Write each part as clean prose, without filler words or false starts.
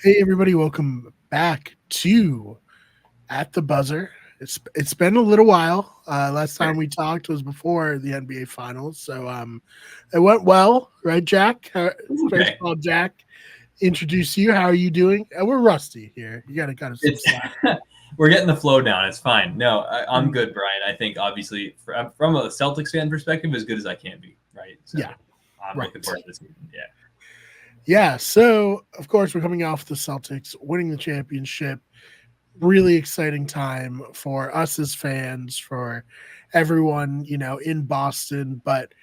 Hey everybody, welcome back to At the Buzzer. It's been a little while. Last time we talked was before the NBA Finals, so it went well, right, Jack? First Okay. of all, Jack, introduce you. How are you doing? We're rusty here. You got to cut us some It's slack. we're getting the flow down. It's fine. No, I'm Mm, good, Brian. I think obviously from a Celtics fan perspective, as good as I can be, right? So yeah, I'm right. looking forward to this season. Yeah. Yeah. So of course we're coming off the Celtics winning the championship. Really exciting time for us as fans, for everyone, in Boston, but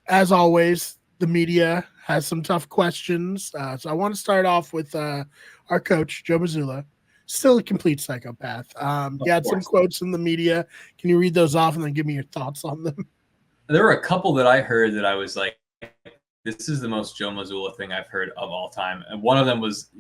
as always, the media has some tough questions. So I want to start off with our coach, Joe Mazzulla, still a complete psychopath. Of He had some course. quotes in the media. Can you read those off and then give me your thoughts on them? There were a couple that I heard that I was like, this is the most Joe Mazzulla thing I've heard of all time. And one of them was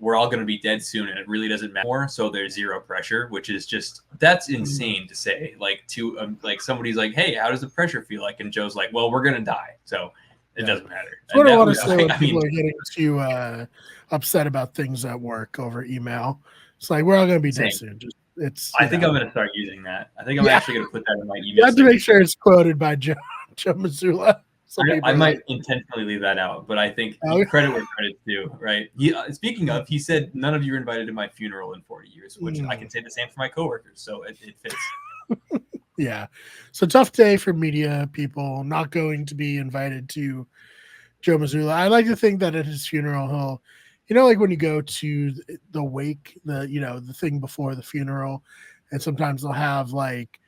we're all going to be dead soon and it really doesn't matter. So there's zero pressure, which is just that's insane to say. Like to like somebody's like, hey, how does the pressure feel like? And Joe's like, well, we're going to die. So it doesn't matter. That's And what I that want to was, say when I mean, people are getting too upset about things at work over email. It's like we're all going to be dead same. soon. Just it's I think I'm going to start using that. I think I'm yeah. actually going to put that in my You email have to make signature. sure it's quoted by Joe Mazzulla. So people I are might like, intentionally leave that out, but I think oh, credit where credit's due, right? Speaking of, he said none of you are invited to my funeral in 40 years, which I can say the same for my coworkers. So it fits. yeah. So tough day for media people not going to be invited to Joe Mazzulla. I like to think that at his funeral, like when you go to the wake, the thing before the funeral, and sometimes they'll have like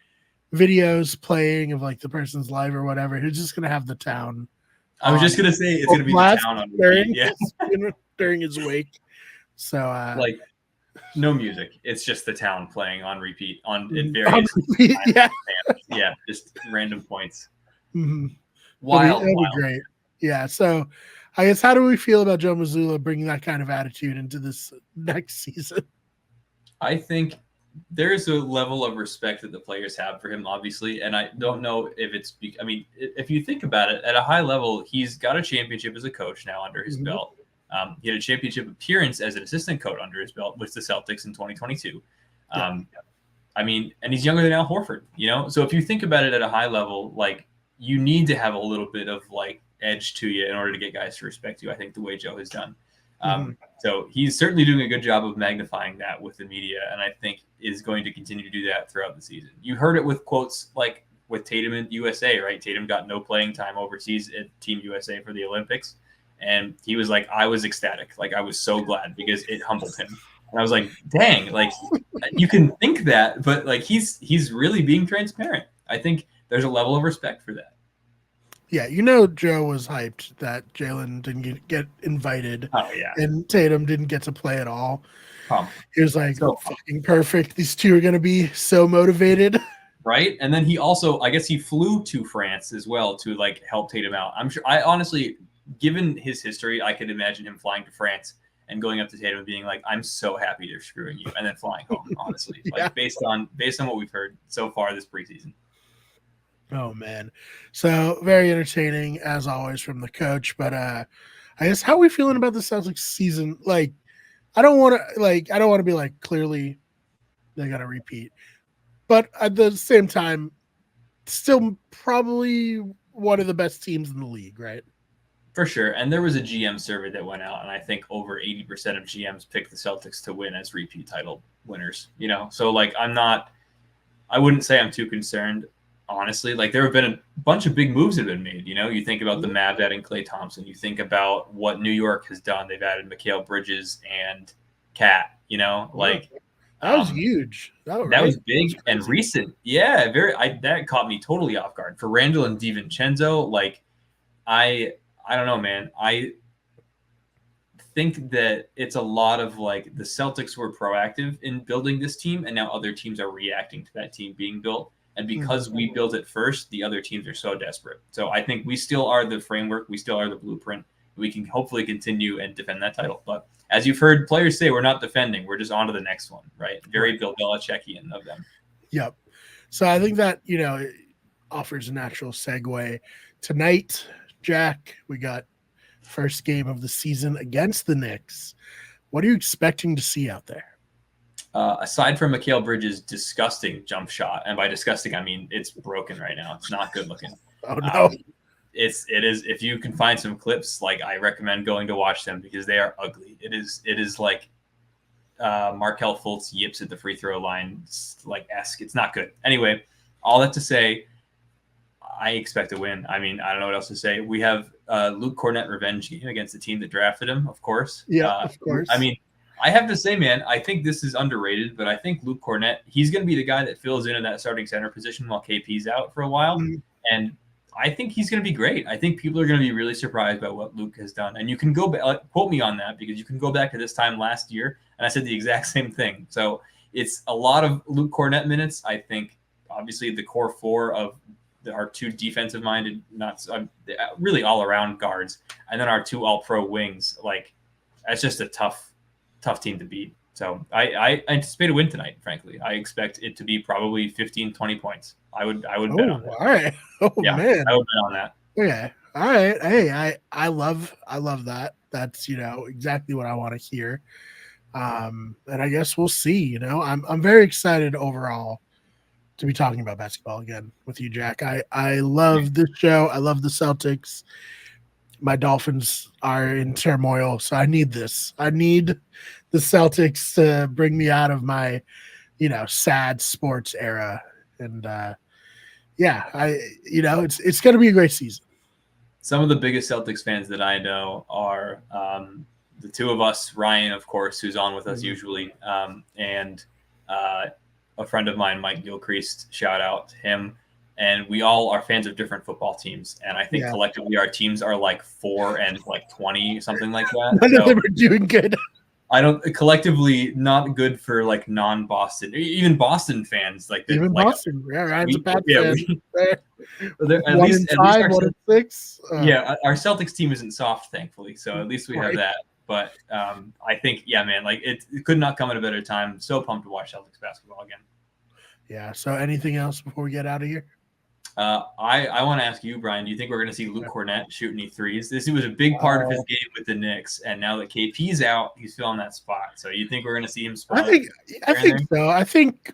videos playing of like the person's life or whatever. He's just gonna have the town I was on just gonna say it's gonna be the blast town on repeat. during Yeah, during his wake. So like no music. It's just the town playing on repeat at on various repeat, times. yeah. Yeah, just random points. Mm-hmm. Wild, It'll be wild. great. Yeah. So, I guess how do we feel about Joe Mazzulla bringing that kind of attitude into this next season? I think there is a level of respect that the players have for him, obviously, and I don't know if it's. I mean, if you think about it, at a high level, he's got a championship as a coach now under his belt. He had a championship appearance as an assistant coach under his belt with the Celtics in 2022. I mean, and he's younger than Al Horford, So if you think about it at a high level, like you need to have a little bit of like edge to you in order to get guys to respect you. I think the way Joe has done. So he's certainly doing a good job of magnifying that with the media, and I think is going to continue to do that throughout the season. You heard it with quotes like with Tatum and USA, right? Tatum got no playing time overseas at Team USA for the Olympics, and he was like, I was ecstatic. Like I was so glad because it humbled him. And I was like, dang, like you can think that, but like he's really being transparent. I think there's a level of respect for that. Yeah, Joe was hyped that Jalen didn't get invited Oh yeah, and Tatum didn't get to play at all. pumped. He was like, So fucking perfect. These two are going to be so motivated. right, and then he also, I guess, he flew to France as well to like help Tatum out. I'm sure. I honestly, given his history, I could imagine him flying to France and going up to Tatum and being like, "I'm so happy they're screwing you," and then flying home. Honestly, Yeah. like based on what we've heard so far this preseason. Oh man. So very entertaining as always from the coach. But I guess how are we feeling about the Celtics season? Like, I don't want to be like clearly they gotta repeat. But at the same time, still probably one of the best teams in the league, right? For sure. And there was a GM survey that went out, and I think over 80% of GMs picked the Celtics to win as repeat title winners, So, like, I wouldn't say I'm too concerned, honestly. Like, there have been a bunch of big moves that have been made, You think about the Mavs adding Klay Thompson. You think about what New York has done. They've added Mikal Bridges and Cat, Like, that was huge. That was big and recent. Yeah, that caught me totally off guard. For Randall and DiVincenzo, like, I don't know, man. I think that it's a lot of like the Celtics were proactive in building this team, and now other teams are reacting to that team being built. And because we built it first, the other teams are so desperate. So I think we still are the framework. We still are the blueprint. We can hopefully continue and defend that title. But as you've heard players say, we're not defending. We're just on to the next one, right? Very Bill Belichickian of them. Yep. So I think that, it offers a natural segue. Tonight, Jack, we got first game of the season against the Knicks. What are you expecting to see out there? Aside from Mikal Bridges' disgusting jump shot, and by disgusting I mean it's broken right now. It's not good looking. Oh no. It is. If you can find some clips, like I recommend going to watch them because they are ugly. It is like Markelle Fultz yips at the free throw line, like esque. It's not good. Anyway, all that to say, I expect a win. I mean, I don't know what else to say. We have Luke Cornett revenge game against the team that drafted him, of course. Yeah, of course. I mean, I have to say, man, I think this is underrated, but I think Luke Cornett, he's going to be the guy that fills in that starting center position while KP's out for a while. Mm-hmm. And I think he's going to be great. I think people are going to be really surprised by what Luke has done. And you can go back, quote me on that, because you can go back to this time last year, and I said the exact same thing. So it's a lot of Luke Cornett minutes. I think, obviously, the core four of our two defensive-minded, not really all-around guards, and then our two all-pro wings. Like, that's just a tough team to beat. So I anticipate a win tonight, frankly. I expect it to be probably 15, 20 points. I would bet on that. All right. Oh, yeah, man. I would bet on that. Okay. All right. Hey, I love that. That's, exactly what I want to hear. And I guess we'll see. I'm very excited overall to be talking about basketball again with you, Jack. I love this show. I love the Celtics. My Dolphins are in turmoil, so I need this. I need the Celtics to bring me out of my, sad sports era. And it's going to be a great season. Some of the biggest Celtics fans that I know are the two of us, Ryan, of course, who's on with us usually, and a friend of mine, Mike Gilchrist, shout out to him. And we all are fans of different football teams. And I think collectively our teams are like 4 and like 20, something like that. None of them are doing good. Collectively not good for like non-Boston, even Boston fans. Even like, Boston. Ryan's a bad fan. At least 5, 1-6. Our Celtics team isn't soft, thankfully. So at least we have that. But I think, man, like it could not come at a better time. So pumped to watch Celtics basketball again. Yeah. So anything else before we get out of here? I want to ask you, Brian, do you think we're going to see Luke Cornett shoot any threes? This was a big part of his game with the Knicks, and now that KP's out, he's filling that spot. So you think we're going to see him spot? I think so. I think,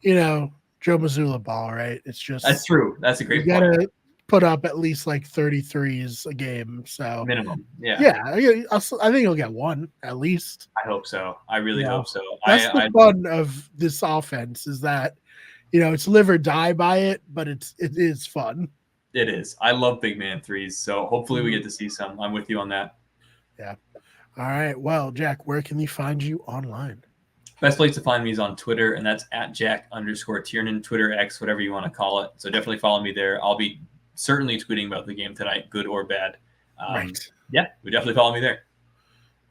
Joe Mazzulla ball, right? It's just that's true. That's a great point. You got to put up at least like 33s a game. So minimum. Yeah. Yeah. I think he'll get one at least. I hope so. I really hope so. That's the fun of this offense is that, it's live or die by it, but it is fun. It is. I love big man threes, so hopefully we get to see some. I'm with you on that. Yeah. All right. Well, Jack, where can they find you online? Best place to find me is on Twitter, and that's @Jack_Tiernan, Twitter, X, whatever you want to call it. So definitely follow me there. I'll be certainly tweeting about the game tonight, good or bad. Right. Yeah, definitely follow me there.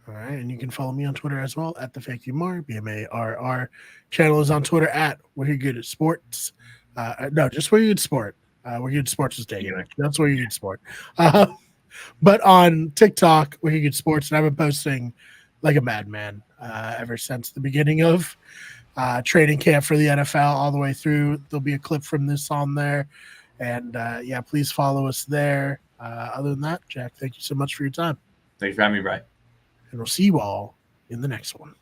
All right, and you can follow me on Twitter as well @TheFakeYouMar, BMARR. Channel is on Twitter @We're Here Good at Sports. No, just We're Here Good Sport. We're Here Good Sports is taken. That's We're Here Good Sport. But on TikTok, We're Here Good Sports, and I've been posting like a madman ever since the beginning of training camp for the NFL all the way through. There'll be a clip from this on there, and please follow us there. Other than that, Jack, thank you so much for your time. Thanks for having me, Brian. And we'll see you all in the next one.